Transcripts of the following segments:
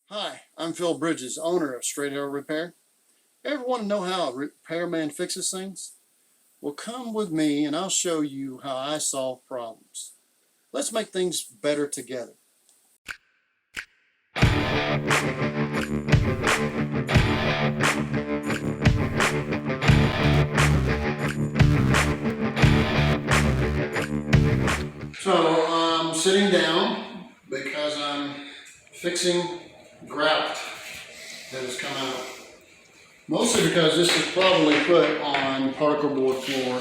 Hi, I'm Phil Bridges, owner of Straight Arrow Repair. Ever want to know how a repairman fixes things? Well, come with me and I'll show you how I solve problems. Let's make things better together. So I'm sitting down because I'm fixing grout that has come out. Mostly because this is probably put on particle board floor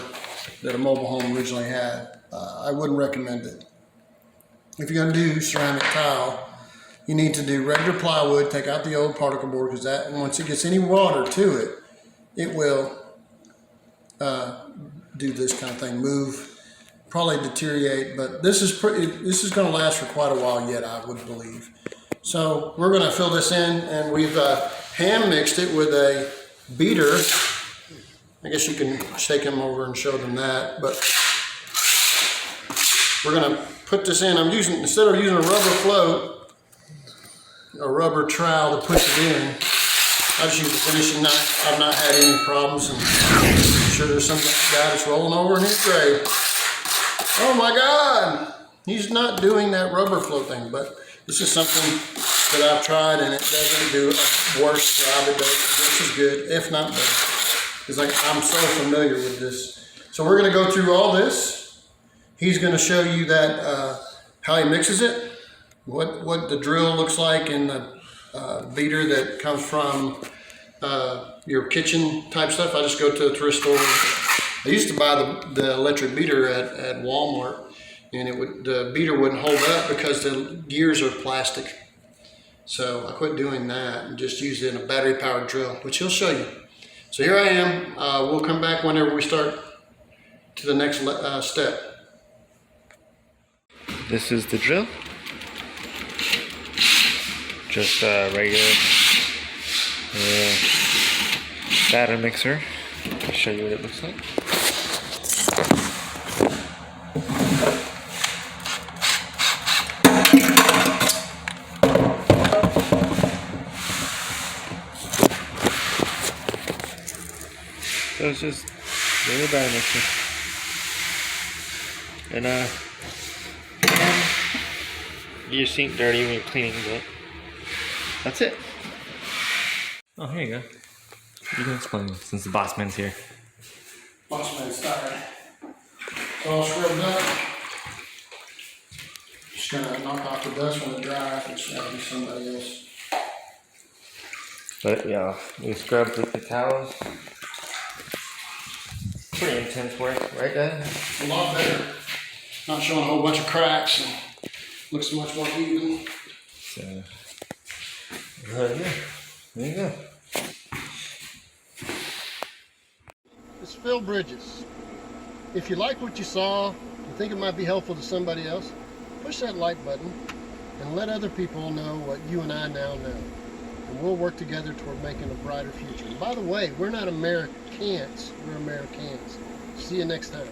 that a mobile home originally had. I wouldn't recommend it. If you're going to do ceramic tile, you need to do regular plywood, take out the old particle board, because that, once it gets any water to it, it will do this kind of thing, move, probably deteriorate, but this is going to last for quite a while yet, I would believe. So we're going to fill this in, and we've hand mixed it with a beater. I guess you can shake them over and show them that, but we're going to put this in. I'm using, instead of using a rubber float, a rubber trowel to push it in, I just use a finishing knife. I've not had any problems, and I'm sure there's some guy that's rolling over in his grave. Oh my God! He's not doing that rubber float thing, but this is something that I've tried, and it doesn't do a worse job. It does just as good, if not better. Because I'm so familiar with this. So we're going to go through all this. He's going to show you that how he mixes it, what the drill looks like, and the beater that comes from your kitchen type stuff. I just go to a thrift store. I used to buy the electric beater at Walmart, and the beater wouldn't hold up because the gears are plastic. So I quit doing that and just used it in a battery powered drill, which he'll show you. So here I am. We'll come back whenever we start to the next step. This is the drill. Just a regular batter mixer. I'll show you what it looks like. So it's just regular batter mixer. And your sink dirty when you're cleaning, but that's it. Oh, here you go. You can explain it since the boss man's here. Boss man's tired. It's all scrubbed up. Just gonna knock off the dust when it dries. It's gotta be somebody else. But yeah, we scrubbed with the towels. Pretty intense work, right, Dad? A lot better. Not showing a whole bunch of cracks and looks much more even. So, right here. There you go. It's Phil Bridges. If you like what you saw, you think it might be helpful to somebody else, push that like button and let other people know what you and I now know. And we'll work together toward making a brighter future. And by the way, we're not Americans, we're Americans. See you next time.